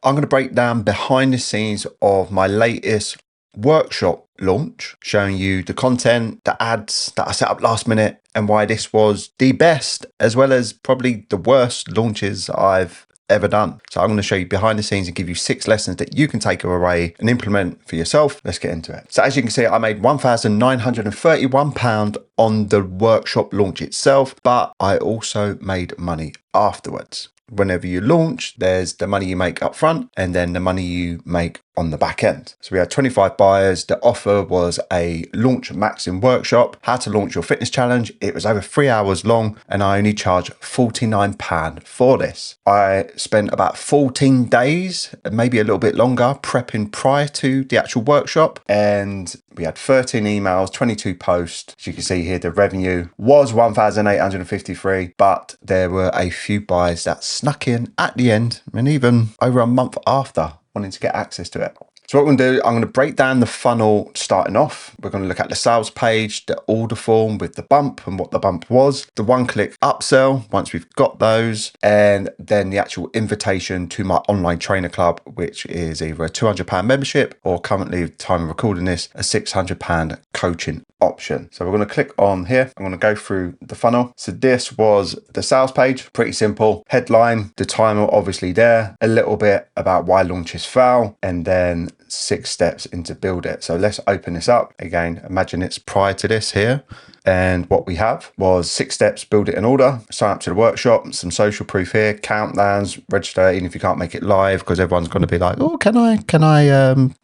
I'm going to break down behind the scenes of my latest workshop launch, showing you the content, the ads that I set up last minute, and why this was the best as well as probably the worst launches I've ever done. So I'm going to show you behind the scenes and give you 6 lessons that you can take away and implement for yourself. Let's get into it. So as you can see, I made £1,931 on the workshop launch itself, but I also made money afterwards. Whenever you launch, there's the money you make up front and then the money you make on the back end. So we had 25 buyers. The offer was a launch maxing workshop, how to launch your fitness challenge. It was over 3 hours long and I only charged £49 for this. I spent about 14 days, maybe a little bit longer, prepping prior to the actual workshop. And we had 13 emails, 22 posts. As you can see here, the revenue was 1,853, but there were a few buyers that snuck in at the end and even over a month after, wanting to get access to it. So what we're going to do, I'm going to break down the funnel starting off. We're going to look at the sales page, the order form with the bump and what the bump was, the one-click upsell once we've got those, and then the actual invitation to my online trainer club, which is either a £200 membership or currently, at the time of recording this, a £600 coaching option. So we're going to click on here. I'm going to go through the funnel. So this was the sales page, pretty simple. Headline, the timer obviously there, a little bit about why launches fail, and then 6 steps into build it. So let's open this up. Again, imagine it's prior to this here. And what we have was 6 steps, build it in order, sign up to the workshop, some social proof here, countdowns, register, even if you can't make it live, because everyone's going to be like, oh, can I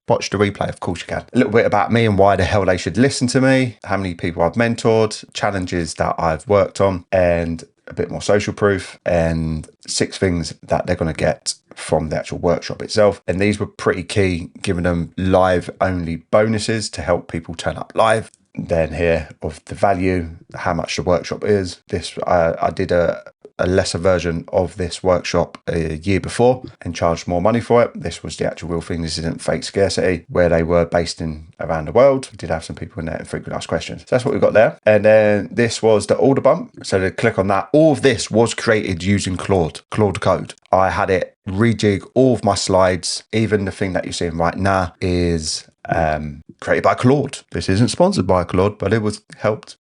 watch the replay? Of course you can. A little bit about me and why the hell they should listen to me, how many people I've mentored, challenges that I've worked on, and a bit more social proof, and 6 things that they're going to get from the actual workshop itself. And these were pretty key, giving them live only bonuses to help people turn up live. Then here of the value, how much the workshop is. This I did a lesser version of this workshop a year before and charged more money for it. This was the actual real thing. This isn't fake scarcity, where they were based in around the world. We did have some people in there and frequently asked questions. So that's what we got there. And then this was the order bump. So to click on that, all of this was created using Claude code. I had it rejig all of my slides. Even the thing that you're seeing right now is created by Claude. This isn't sponsored by Claude, but it was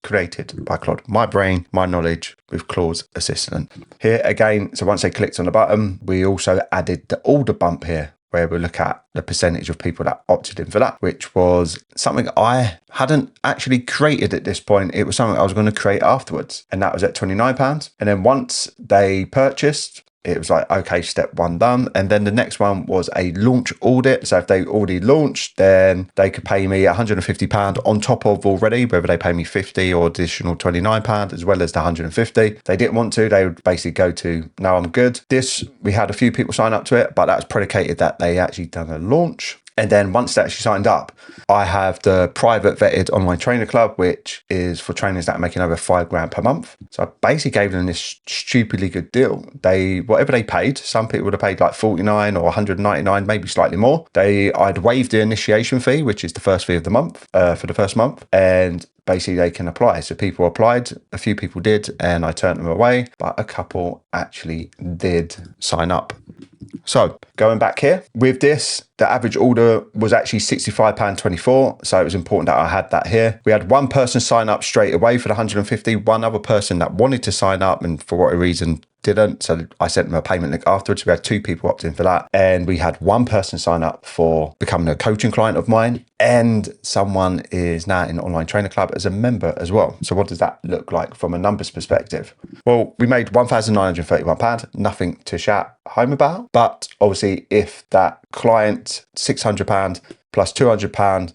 created by Claude. My brain, my knowledge with Claude's assistant. Here again, so once they clicked on the button, we also added the order bump here, where we look at the percentage of people that opted in for that, which was something I hadn't actually created at this point. It was something I was going to create afterwards. And that was at £29. And then once they purchased, it was like, okay, step 1 done. And then the next one was a launch audit. So if they already launched, then they could pay me £150 on top of already, whether they pay me £50 or additional £29 as well as the £150. They didn't want to, they would basically go to, no, I'm good. This, we had a few people sign up to it, but that was predicated that they actually done a launch. And then once they actually signed up, I have the private vetted online trainer club, which is for trainers that are making over £5,000 per month. So I basically gave them this stupidly good deal. Whatever they paid, some people would have paid like 49 or 199, maybe slightly more. I'd waived the initiation fee, which is the first fee of the month, for the first month. And basically they can apply. So people applied, a few people did, and I turned them away, but a couple actually did sign up. So going back here with this, the average order was actually £65.24. So it was important that I had that here. We had one person sign up straight away for the 150, one other person that wanted to sign up and for whatever reason didn't. So I sent them a payment link afterwards. We had 2 people opt in for that. And we had one person sign up for becoming a coaching client of mine. And someone is now in the online trainer club as a member as well. So what does that look like from a numbers perspective? Well, we made £1,931, nothing to shout home about. But obviously if that client, £600 plus £200,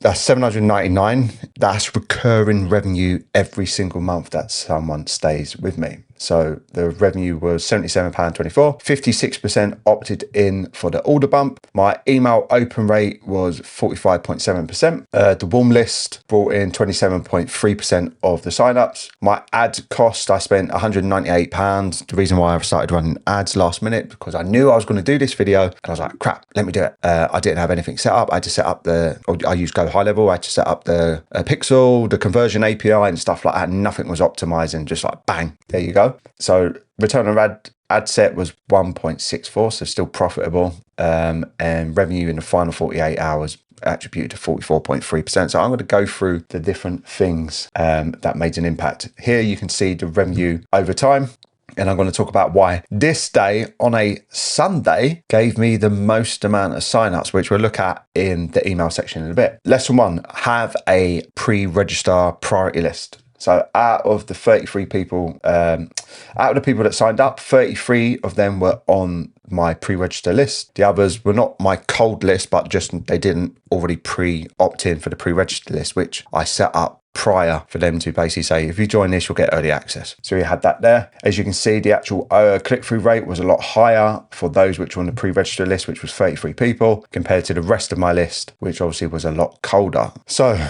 that's £799. That's recurring revenue every single month that someone stays with me. So the revenue was £77.24. 56% opted in for the order bump. My email open rate was 45.7%. The warm list brought in 27.3% of the signups. My ad cost, I spent £198. The reason why I started running ads last minute, because I knew I was going to do this video and I was like, crap, let me do it. I didn't have anything set up. I had to set up I used Go High Level. I had to set up the Pixel, the conversion API and stuff like that. Nothing was optimizing, just like bang, there you go. So return on ad Ad set was 1.64, so still profitable. And revenue in the final 48 hours attributed to 44.3%. So I'm going to go through the different things that made an impact. Here you can see the revenue over time. And I'm going to talk about why this day on a Sunday gave me the most amount of signups, which we'll look at in the email section in a bit. Lesson 1, have a pre-register priority list. So out of the 33 people, out of the people that signed up, 33 of them were on my pre-register list. The others were not my cold list, but just they didn't already pre-opt in for the pre-register list, which I set up prior for them to basically say, if you join this, you'll get early access. So we had that there. As you can see, the actual click-through rate was a lot higher for those which were on the pre-register list, which was 33 people, compared to the rest of my list, which obviously was a lot colder. So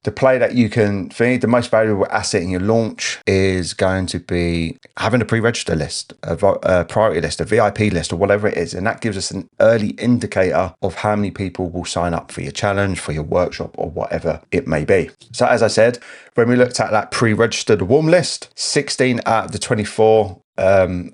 the play that you can feed, the most valuable asset in your launch is going to be having a pre-register list, a priority list, a VIP list, or whatever it is. And that gives us an early indicator of how many people will sign up for your challenge, for your workshop, or whatever it may be. So as I said, when we looked at that pre-registered warm list, 16 out of the 24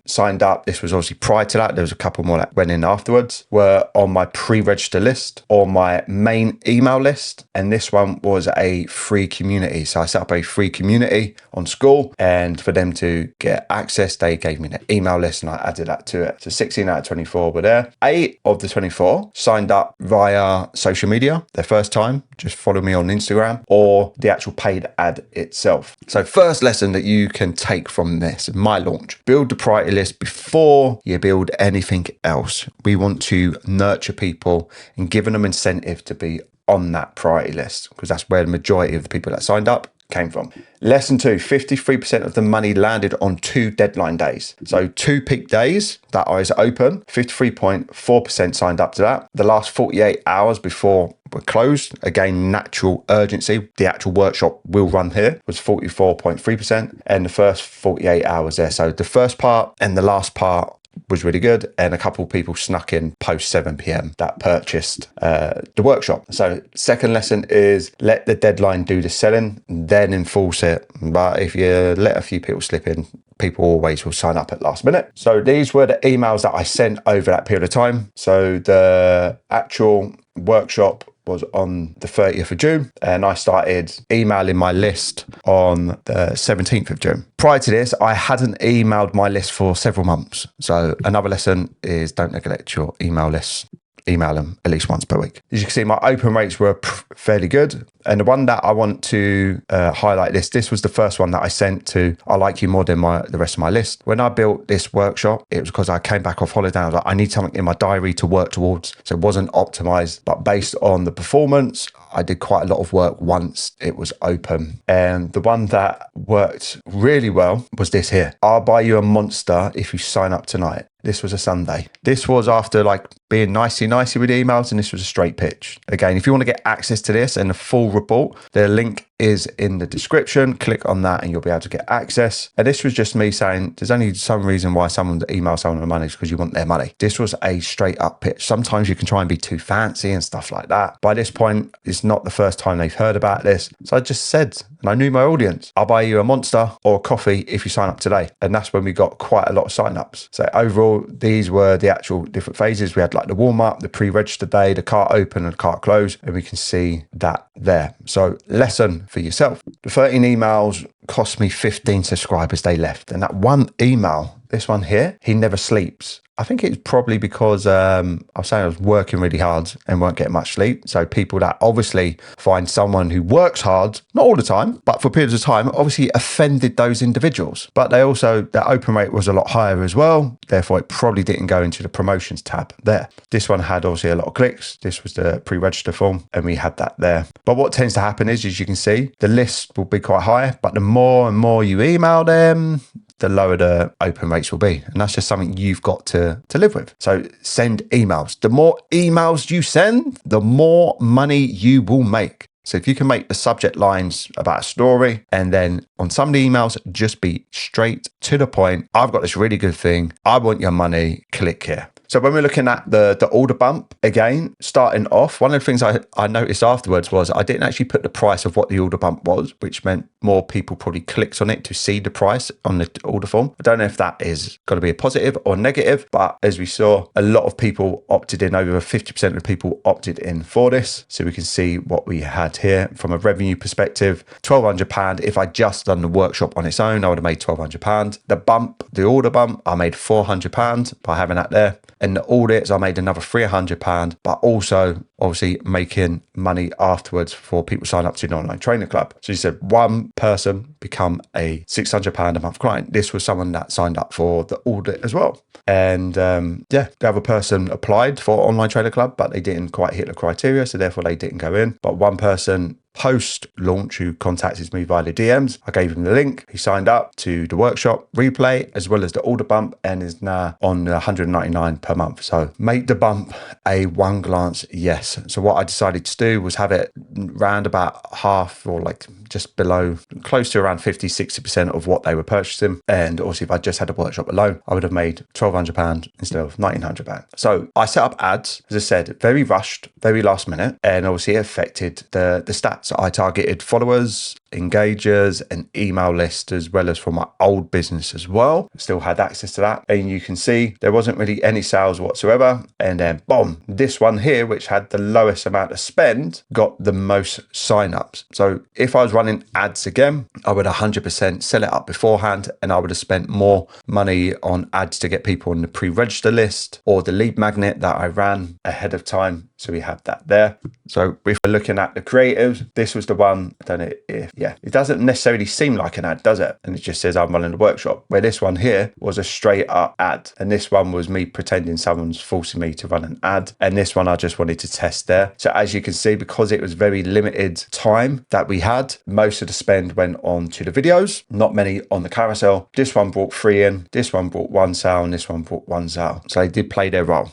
signed up. This was obviously prior to that. There was a couple more that went in afterwards, were on my pre-register list or my main email list. And this one was a free community. So I set up a free community on School, and for them to get access, they gave me an email list and I added that to it. So 16 out of 24 were there. 8 of the 24 signed up via social media, their first time, just follow me on Instagram, or the actual paid ad itself. So first lesson that you can take from this, my launch, build the priority list before you build anything else. We want to nurture people and give them incentive to be on that priority list, because that's where the majority of the people that signed up came from. Lesson 2, 53% of the money landed on 2 deadline days. So 2 peak days that I was open, 53.4% signed up to that. The last 48 hours before we're closed, again, natural urgency, the actual workshop will run here, was 44.3%, and the first 48 hours there. So the first part and the last part was really good, and a couple of people snuck in post 7 p.m. that purchased the workshop. So second lesson is let the deadline do the selling, then enforce it. But if you let a few people slip in, people always will sign up at last minute. So these were the emails that I sent over that period of time. So the actual workshop was on the 30th of June, and I started emailing my list on the 17th of June. Prior to this, I hadn't emailed my list for several months. So another lesson is don't neglect your email lists. Email them at least once per week. As you can see, my open rates were fairly good. And the one that I want to highlight, this was the first one that I sent to I Like You more than the rest of my list. When I built this workshop, it was because I came back off holiday. I was like, I need something in my diary to work towards. So it wasn't optimized, but based on the performance, I did quite a lot of work once it was open. And the one that worked really well was this here. I'll buy you a monster if you sign up tonight. This was a Sunday. This was after like being nicey with emails, and this was a straight pitch. Again, if you want to get access to this and the full report, the link is in the description. Click on that and you'll be able to get access. And this was just me saying there's only some reason why someone emails someone the money is because you want their money. This was a straight up pitch. Sometimes you can try and be too fancy and stuff like that. By this point, it's not the first time they've heard about this. So I just said, and I knew my audience, I'll buy you a monster or a coffee if you sign up today. And that's when we got quite a lot of signups. So overall, these were the actual different phases. We had like the warm up, the pre-register day, the cart open and the cart close, and we can see that there. So lesson for yourself. The 13 emails cost me 15 subscribers they left. And that one email, this one here, he never sleeps. I think it's probably because I was saying I was working really hard and weren't getting much sleep. So people that obviously find someone who works hard, not all the time, but for periods of time, obviously offended those individuals. But they also, their open rate was a lot higher as well. Therefore, it probably didn't go into the promotions tab there. This one had obviously a lot of clicks. This was the pre-register form and we had that there. But what tends to happen is, as you can see, the list will be quite high, but the more and more you email them, the lower the open rates will be. And that's just something you've got to live with. So send emails. The more emails you send, the more money you will make. So if you can make the subject lines about a story, and then on some of the emails, just be straight to the point. I've got this really good thing. I want your money. Click here. So when we're looking at the order bump, again, starting off, one of the things I noticed afterwards was I didn't actually put the price of what the order bump was, which meant more people probably clicked on it to see the price on the order form. I don't know if that is going to be a positive or negative, but as we saw, a lot of people opted in, over 50% of the people opted in for this. So we can see what we had here from a revenue perspective, £1,200. If I just done the workshop on its own, I would have made £1,200. The bump, the order bump, I made £400 by having that there. And the audits, I made another £300, but also obviously making money afterwards for people sign up to an online training club. So you said one person become a £600 a month client. This was someone that signed up for the audit as well. And the other person applied for online trainer club, but they didn't quite hit the criteria. So therefore they didn't go in. But one person post launch who contacted me via the DMs, I gave him the link. He signed up to the workshop replay as well as the order bump and is now on 199 per month. So make the bump a one glance yes. So what I decided to do was have it round about half, or like just below, close to around 50-60% of what they were purchasing. And also if I just had a workshop alone, I would have made £1,200 instead of £1,900. So I set up ads, as I said, very rushed, very last minute, and obviously it affected the stats. So I targeted followers, engagers, and email list, as well as from my old business as well. Still had access to that. And you can see there wasn't really any sales whatsoever. And then boom, this one here, which had the lowest amount of spend, got the most signups. So if I was running ads again, I would 100% sell it up beforehand, and I would have spent more money on ads to get people on the pre-register list or the lead magnet that I ran ahead of time. So we have that there. So if we're looking at the creatives, this was the one, I don't know if, it doesn't necessarily seem like an ad, does it? And it just says I'm running a workshop, where this one here was a straight up ad. And this one was me pretending someone's forcing me to run an ad. And this one I just wanted to test there. So as you can see, because it was very limited time that we had, most of the spend went on to the videos, not many on the carousel. This one brought 3 in, this one brought 1 sale, and this one brought 1 sale. So they did play their role.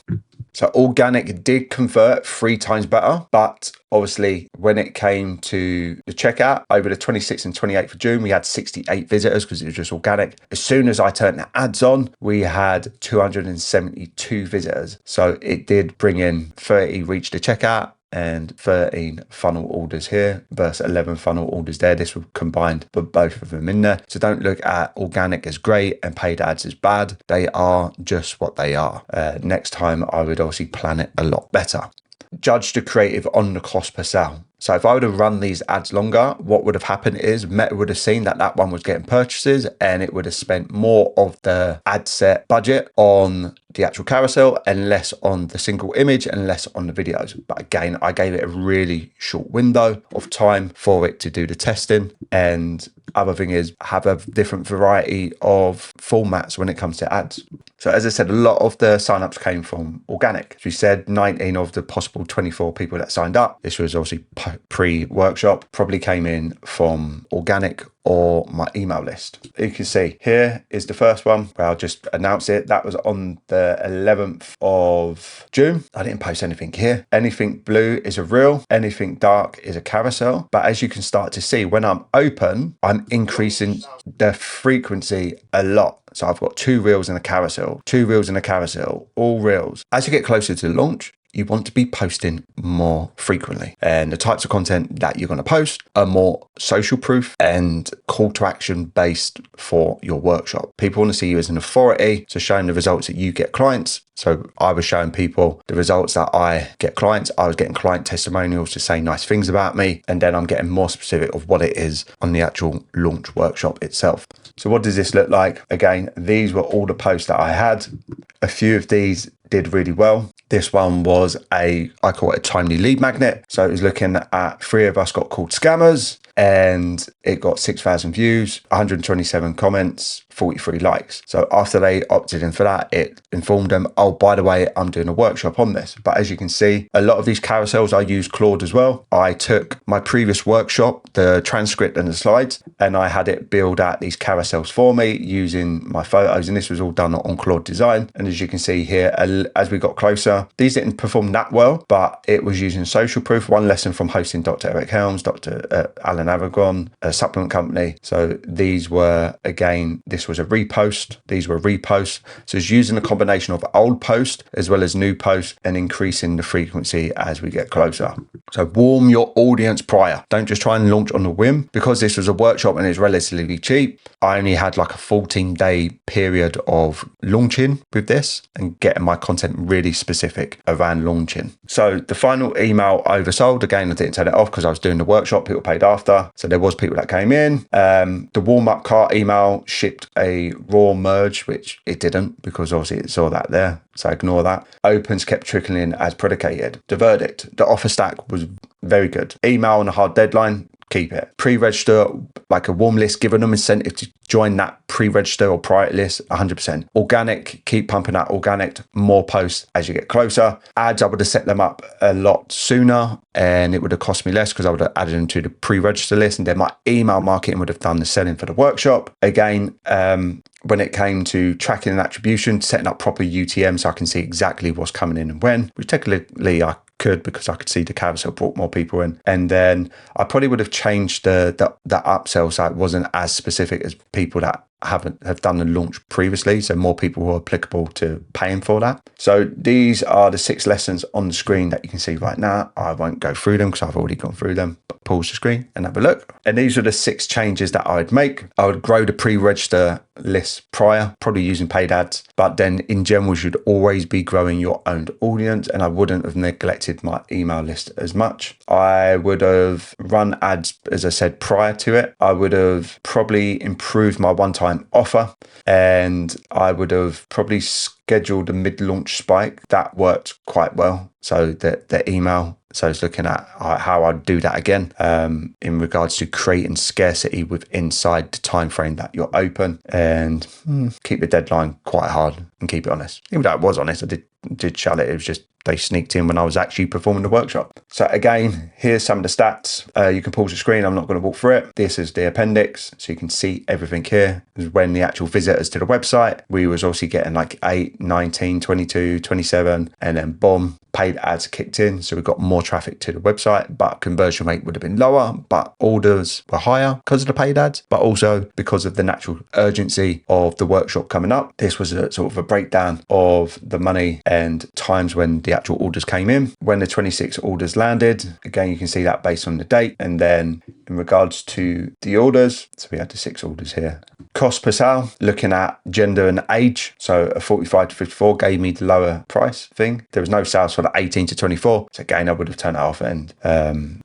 So organic did convert 3 times better, but obviously when it came to the checkout over the 26th and 28th of June, we had 68 visitors because it was just organic. As soon as I turned the ads on, we had 272 visitors. So it did bring in 30 reach the checkout and 13 funnel orders here versus 11 funnel orders there. This was combined for both of them in there. So don't look at organic as great and paid ads as bad. They are just what they are. Next time I would obviously plan it a lot better. Judge the creative on the cost per sale. So if I would have run these ads longer, what would have happened is Meta would have seen that that one was getting purchases, and it would have spent more of the ad set budget on the actual carousel and less on the single image and less on the videos. But again, I gave it a really short window of time for it to do the testing. And other thing is have a different variety of formats when it comes to ads. So as I said, a lot of the signups came from organic. As we said, 19 of the possible 24 people that signed up, this was obviously pre-workshop, probably came in from organic or my email list. You can see here is the first one where I'll just announce it. That was on the 11th of June. I didn't post anything here. Anything blue is a reel, anything dark is a carousel. But as you can start to see, when I'm open, I'm increasing the frequency a lot. So I've got 2 reels in a carousel, 2 reels in a carousel, all reels. As you get closer to launch, you want to be posting more frequently. And the types of content that you're going to post are more social proof and call to action based for your workshop. People want to see you as an authority, so showing the results that you get clients. So I was showing people the results that I get clients. I was getting client testimonials to say nice things about me. And then I'm getting more specific of what it is on the actual launch workshop itself. So what does this look like? Again, these were all the posts that I had. A few of these did really well. This one was I call it a timely lead magnet. So it was looking at 3 of us got called scammers, and it got 6,000 views, 127 comments, 43 likes. So after they opted in for that, it informed them, oh, by the way, I'm doing a workshop on this. But as you can see, a lot of these carousels, I use Claude as well. I took my previous workshop, the transcript and the slides, and I had it build out these carousels for me using my photos. And this was all done on Claude Design. And as you can see here, as we got closer, these didn't perform that well, but it was using social proof. One lesson from hosting Dr. Eric Helms, Dr. Alan Anagon, a supplement company. So these were, again, this was a repost. These were reposts. So it's using a combination of old post as well as new post and increasing the frequency as we get closer. So warm your audience prior. Don't just try and launch on a whim. Because this was a workshop and it's relatively cheap, I only had like a 14-day period of launching with this and getting my content really specific around launching. So the final email oversold. Again, I didn't turn it off because I was doing the workshop. People paid after. So there was people that came in. The warm-up cart email shipped a raw merge, which it didn't because obviously it saw that there. So ignore that. Opens kept trickling in as predicated. The verdict, the offer stack was very good. Email on a hard deadline, keep it. Pre-register, like a warm list, giving them incentive to join that pre-register or private list, 100%. Organic, keep pumping out organic, more posts as you get closer. Ads, I would have set them up a lot sooner and it would have cost me less because I would have added them to the pre-register list, and then my email marketing would have done the selling for the workshop. Again, when it came to tracking and attribution, setting up proper UTM so I can see exactly what's coming in and when, which technically I could because I could see the carousel brought more people in. And then I probably would have changed the upsell so it wasn't as specific as people that have done the launch previously, so more people who are applicable to paying for that. So these are the 6 lessons on the screen that you can see right now. I won't go through them because I've already gone through them, but pause the screen and have a look. And these are the 6 changes that I would make. I would grow the pre-register list prior, probably using paid ads, but then in general, you should always be growing your own audience, and I wouldn't have neglected my email list as much. I would have run ads, as I said, prior to it. I would have probably improved my one-time offer, and I would have probably scheduled a mid-launch spike. That worked quite well. So the email, so I was looking at how I'd do that again in regards to creating scarcity with inside the time frame that you're open, and keep the deadline quite hard and keep it honest. Even though it was honest, I did shut it. It was just they sneaked in when I was actually performing the workshop. So again, here's some of the stats. You can pause the screen. I'm not going to walk through it. This is the appendix. So you can see everything here. This is when the actual visitors to the website, we was also getting like 8, 19, 22, 27, and then boom, paid ads kicked in. So we got more traffic to the website, but conversion rate would have been lower, but orders were higher because of the paid ads, but also because of the natural urgency of the workshop coming up. This was a sort of a breakdown of the money and times when the actual orders came in. When the 26 orders landed, again, you can see that based on the date. And then in regards to the orders, so we had the 6 orders here. Cost per sale, looking at gender and age. So a 45 to 54 gave me the lower price thing. There was no sales for the 18 to 24. So again, I would have turned it off, and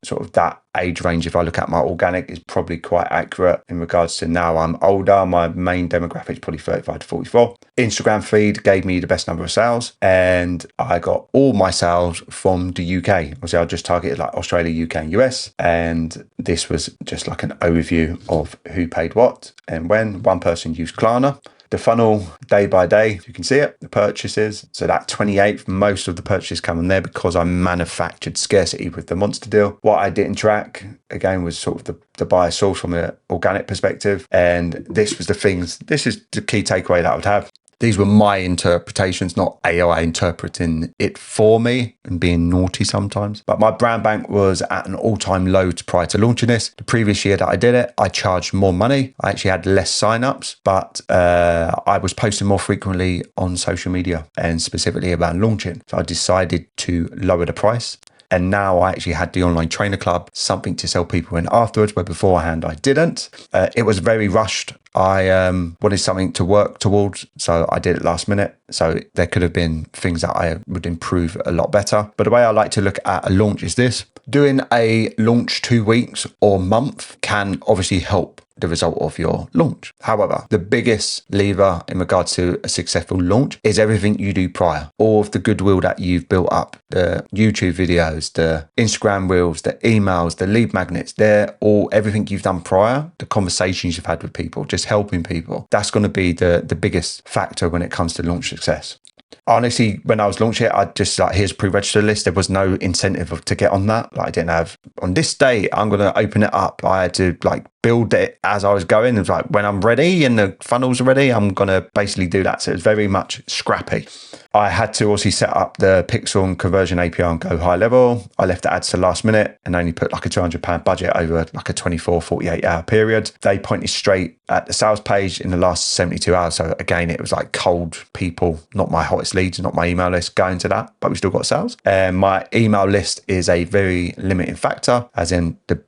sort of that age range, if I look at my organic, is probably quite accurate in regards to now I'm older. My main demographic is probably 35 to 44. Instagram feed gave me the best number of sales, and I got all my sales from the UK. Obviously, I just targeted like Australia, UK, and US, and this was just like an overview of who paid what and when. One person used Klarna. The funnel day by day, you can see it, the purchases. So that 28th, most of the purchases come in there because I manufactured scarcity with the monster deal. What I didn't track, again, was sort of the buyer source from an organic perspective. And this was the things, this is the key takeaway that I would have. These were my interpretations, not AI interpreting it for me and being naughty sometimes. But my brand bank was at an all-time low prior to launching this. The previous year that I did it, I charged more money. I actually had less signups, but I was posting more frequently on social media and specifically about launching. So I decided to lower the price. And now I actually had the online trainer club, something to sell people in afterwards, where beforehand I didn't. It was very rushed. I wanted something to work towards, so I did it last minute. So there could have been things that I would improve a lot better. But the way I like to look at a launch is this. Doing a launch 2 weeks or month can obviously help the result of your launch. However, the biggest lever in regards to a successful launch is everything you do prior. All of the goodwill that you've built up, the YouTube videos, the Instagram reels, the emails, the lead magnets, they're all everything you've done prior, the conversations you've had with people, just helping people. That's going to be the biggest factor when it comes to launch success. Honestly, when I was launching it, I just like, here's a pre-register list. There was no incentive to get on that. Like I didn't have, on this day, I'm going to open it up. I had to like build it as I was going. It was like, when I'm ready and the funnels are ready, I'm going to basically do that. So it's very much scrappy. I had to also set up the pixel and conversion API and go high level. I left the ads to the last minute and only put like a £200 budget over like a 24, 48 hour period. They pointed straight at the sales page in the last 72 hours. So again, it was like cold people, not my hottest leads, not my email list going to that, but we still got sales. And my email list is a very limiting factor, as in the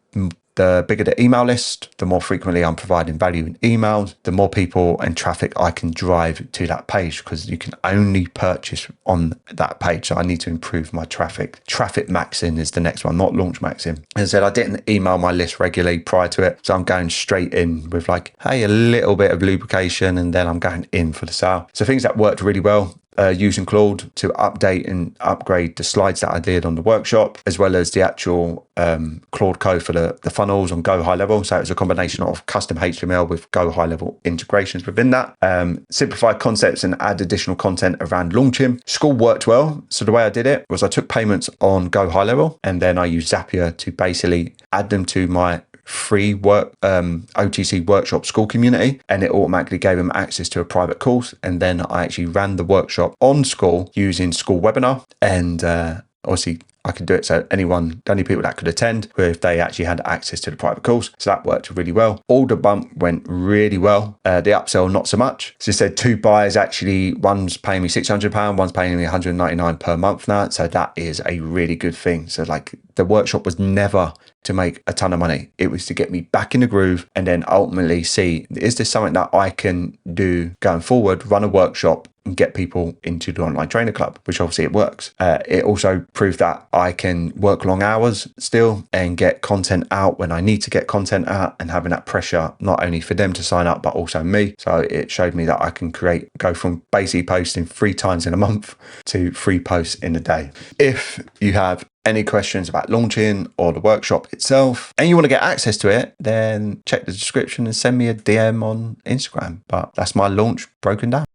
bigger the email list, the more frequently I'm providing value in emails, the more people and traffic I can drive to that page, because you can only purchase on that page. So I need to improve my traffic. Traffic maxing is the next one, not launch maxing. As I said, I didn't email my list regularly prior to it. So I'm going straight in with like, hey, a little bit of lubrication, and then I'm going in for the sale. So things that worked really well. Using Claude to update and upgrade the slides that I did on the workshop, as well as the actual Claude code for the funnels on Go High Level. So it was a combination of custom HTML with Go High Level integrations within that. Simplify concepts and add additional content around launching. School worked well. So the way I did it was I took payments on Go High Level, and then I used Zapier to basically add them to my free OTC workshop school community, and it automatically gave them access to a private course. And then I actually ran the workshop on school using school webinar, and obviously I could do it so anyone, the only people that could attend were if they actually had access to the private course. So that worked really well. Order bump went really well. The upsell, not so much. So I said 2 buyers, actually, one's paying me £600, one's paying me £199 per month now. So that is a really good thing. So like the workshop was never to make a ton of money. It was to get me back in the groove, and then ultimately see, is this something that I can do going forward, run a workshop and get people into the online trainer club, which obviously it works. It also proved that I can work long hours still and get content out when I need to get content out, and having that pressure not only for them to sign up, but also me. So it showed me that I can go from basically posting 3 times in a month to 3 posts in a day. If you have any questions about launching or the workshop itself, and you want to get access to it, then check the description and send me a DM on Instagram. But that's my launch broken down.